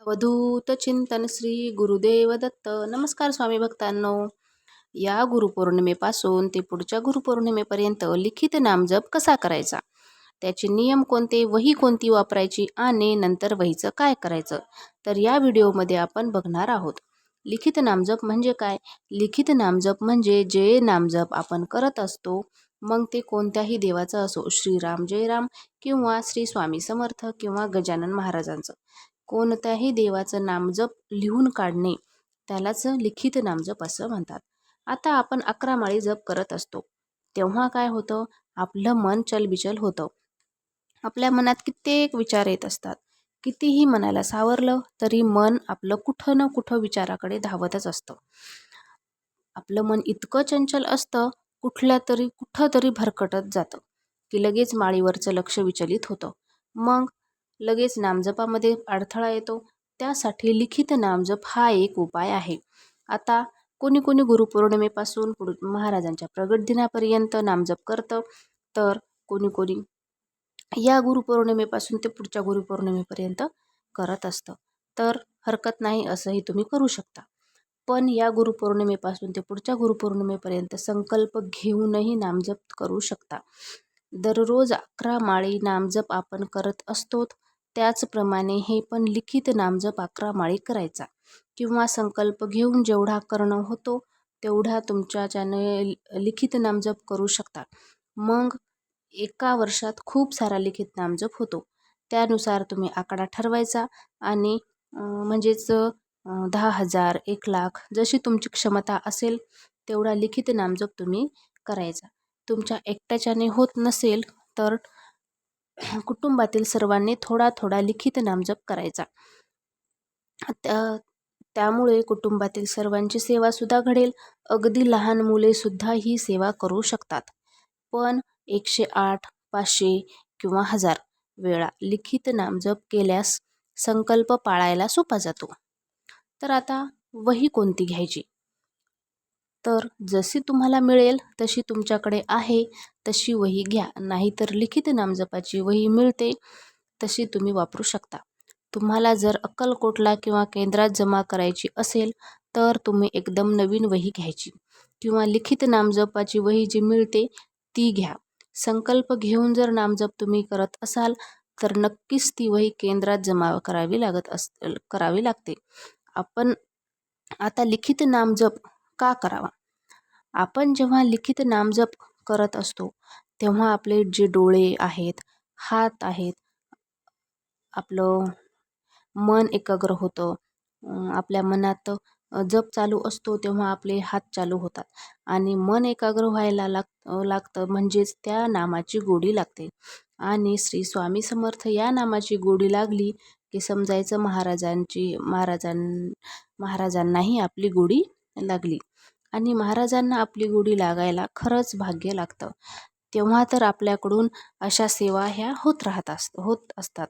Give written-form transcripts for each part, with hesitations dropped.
अवधूत चिंतन श्री गुरुदेव दत्त. नमस्कार स्वामी भक्तांनो. या गुरुपौर्णिमेपासून ते पुढच्या गुरुपौर्णिमेपर्यंत लिखित नामजप कसा करायचा, त्याचे नियम कोणते, वही कोणती वापरायची आणि नंतर वहीचं काय करायचं, तर या व्हिडिओमध्ये आपण बघणार आहोत. लिखित नामजप म्हणजे काय? लिखित नामजप म्हणजे जे नामजप आपण करत असतो, मग ते कोणत्याही देवाचं असो, श्रीराम जय राम किंवा श्री स्वामी समर्थ किंवा गजानन महाराजांचं, कोणत्याही देवाचं नामजप लिहून काढणे त्यालाच लिखित नामजप असं म्हणतात. आता आपण 11 माळी जप करत असतो तेव्हा काय होतं, आपलं मन चलबिचल होतं. आपल्या मनात कित्येक विचार येत असतात. कितीही मनाला सावरलं तरी मन आपलं कुठं ना कुठं विचाराकडे धावतच असतं. आपलं मन इतकं चंचल असतं, कुठं तरी भरकटत जातं की लगेच माळीवरचं लक्ष विचलित होतं. मग लगेच नामजपामध्ये अडथळा येतो. त्यासाठी लिखित नामजप हा एक उपाय आहे. आता कोणी कोणी गुरुपौर्णिमेपासून महाराजांच्या प्रगट दिनापर्यंत नामजप करतं, तर कोणी कोणी या गुरुपौर्णिमेपासून ते पुढच्या गुरुपौर्णिमेपर्यंत करत असतं. तर हरकत नाही, असंही तुम्ही करू शकता. पण या गुरुपौर्णिमेपासून ते पुढच्या गुरुपौर्णिमेपर्यंत संकल्प घेऊनही नामजप करू शकता. दररोज 11 माळी नामजप आपण करत असतो, त्याचप्रमाणे हे पण लिखित नामजप 11 माळी करायचा किंवा संकल्प घेऊन जेवढा करणं होतो तेवढा तुमच्याच्याने लिखित नामजप करू शकता. मग एका वर्षात खूप सारा लिखित नामजप होतो. त्यानुसार तुम्ही आकडा ठरवायचा आणि म्हणजेच 10,000, 1,00,000 जशी तुमची क्षमता असेल तेवढा लिखित नामजप तुम्ही करायचा. तुमच्या एकट्याच्याने होत नसेल तर कुटुंबातील सर्वांनी थोडा थोडा लिखित नामजप करायचा. त्यामुळे कुटुंबातील सर्वांची सेवासुद्धा घडेल. अगदी लहान मुलेसुद्धा ही सेवा करू शकतात. पण 108, 500 किंवा 1000 वेळा लिखित नामजप केल्यास संकल्प पाळायला सोपा जातो. तर आता वही कोणती घ्यायची, तर जशी तुम्हाला मिळेल तशी, तुमच्याकडे आहे तशी वही घ्या. नाहीतर लिखित नामजपाची वही मिळते तशी तुम्ही वापरू शकता. तुम्हाला जर अक्कलकोटला किंवा केंद्रात जमा करायची असेल तर तुम्ही एकदम नवीन वही घ्यायची किंवा लिखित नामजपाची वही जी मिळते ती घ्या. संकल्प घेऊन जर नामजप तुम्ही करत असाल तर नक्कीच ती वही केंद्रात जमा करावी लागते. आपण आता लिखित नामजप का करावा? आपण जेव्हा लिखित नामजप करत असतो तेव्हा आपले जे डोळे आहेत, हात आहेत, आपलं मन एकाग्र होतं. आपल्या मनात जप चालू असतो तेव्हा आपले हात चालू होतात आणि मन एकाग्र व्हायला लागतं, म्हणजेच त्या नामाची गोडी लागते. आणि श्री स्वामी समर्थ या नामाची गोडी लागली की समजायचं महाराजांनाही आपली गोडी लागली. आणि महाराजांना आपली गोडी लागायला खरंच भाग्य लागतं. तेव्हा तर आपल्याकडून अशा सेवा ह्या होत असतात.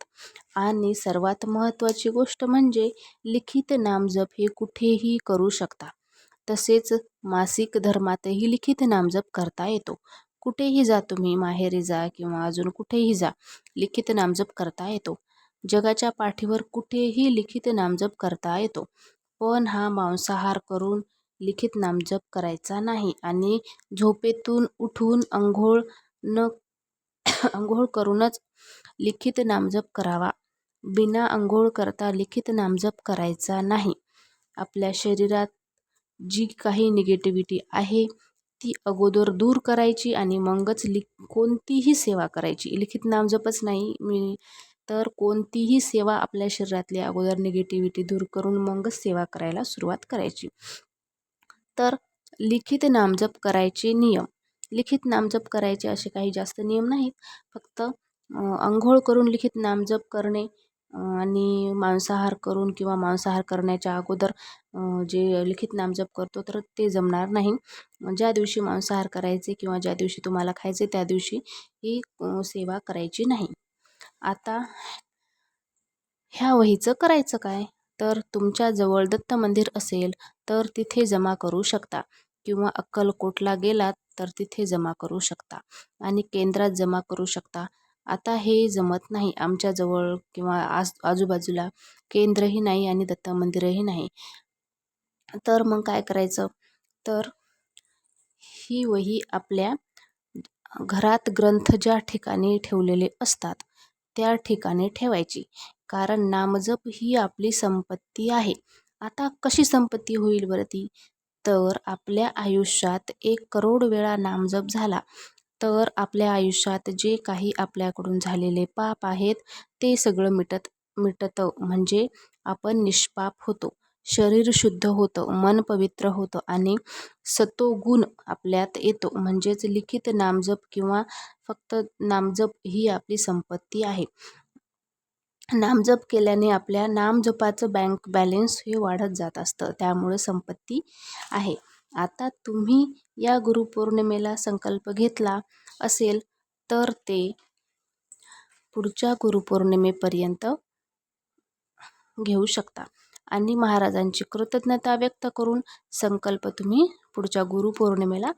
आणि सर्वात महत्त्वाची गोष्ट म्हणजे लिखित नामजप हे कुठेही करू शकता. तसेच मासिक धर्मातही लिखित नामजप करता येतो. कुठेही जा तुम्ही, माहेरी जा किंवा अजून कुठेही जा, लिखित नामजप करता येतो. जगाच्या पाठीवर कुठेही लिखित नामजप करता येतो. पण हा मांसाहार करून लिखित नामजप करायचा नाही आणि झोपेतून उठून अंघोळ करूनच लिखित नामजप करावा. बिना अंघोळ करता लिखित नामजप करायचा नाही. आपल्या शरीरात जी काही निगेटिव्हिटी आहे ती अगोदर दूर करायची आणि मगच कोणतीही सेवा करायची. लिखित नामजपच नाही तर कोणतीही सेवा आपल्या शरीरातली अगोदर निगेटिव्हिटी दूर करून मगच सेवा करायला सुरुवात करायची. तर लिखित नामजप करायचे नियम. लिखित नामजप करायचे असे काही जास्त नियम नाहीत. फक्त अंघोळ करून लिखित नामजप करणे आणि मांसाहार करून किंवा मांसाहार करण्याच्या अगोदर जे लिखित नामजप करतो तर ते जमणार नाही. ज्या दिवशी मांसाहार करायचे किंवा ज्या दिवशी तुम्हाला खायचे त्या दिवशी ही सेवा करायची नाही. आता ह्या वहीचं करायचं काय? तर तुमच्या जवळ दत्त मंदिर असेल तर तिथे जमा करू शकता किंवा अक्कलकोटला गेलात तर तिथे जमा करू शकता आणि केंद्रात जमा करू शकता. आता हे जमत नाही, आमच्याजवळ किंवा आजूबाजूला केंद्रही नाही आणि दत्त मंदिरही नाही. तर मग काय करायचं, तर ही वही आपल्या घरात ग्रंथ ज्या ठिकाणी ठेवलेले असतात त्या ठिकाणी ठेवायची, कारण नामजप ही आपली संपत्ती आहे. आता कशी संपत्ती होईल बरं ती? तर आपल्या आयुष्यात 1 करोड वेळा नामजप झाला तर आपल्या आयुष्यात जे काही आपल्याकडून झालेले पाप आहेत ते सगळं मिटतं, म्हणजे आपण निष्पाप होतो, शरीर शुद्ध होतं, मन पवित्र होतं आणि सतोगुण आपल्यात येतो. म्हणजेच लिखित नामजप किंवा फक्त नामजप ही आपली संपत्ती आहे. नामजप केल्याने आपल्या नामजपाचं बँक बॅलेन्स हे वाढत जात असतं, त्यामुळे संपत्ती आहे. आता तुम्ही या गुरुपौर्णिमेला संकल्प घेतला असेल तर ते पुढच्या गुरुपौर्णिमेपर्यंत घेऊ शकता आणि महाराजांची कृतज्ञता व्यक्त करून संकल्प तुम्ही पुढच्या गुरुपौर्णिमेला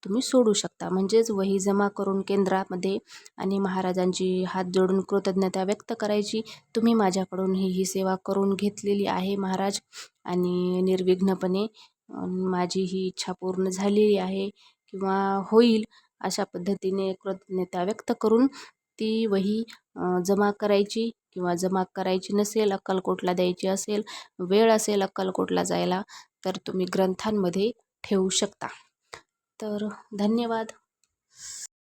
तुम्ही सोडू शकता. म्हणजेच वही जमा करून केंद्रामध्ये आणि महाराजांची हात जोडून कृतज्ञता व्यक्त करायची. तुम्ही माझ्याकडून ही सेवा करून घेतलेली आहे महाराज आणि निर्विघ्नपणे माझी ही इच्छा पूर्ण झालेली आहे किंवा होईल, अशा पद्धतीने कृतज्ञता व्यक्त करून ती वही जमा करायची. किंवा जमा करायची नसेल, अक्कलकोटला द्यायची असेल, वेळ असेल अक्कलकोटला जायला, तर तुम्ही ग्रंथांमध्ये ठेवू शकता. तर धन्यवाद.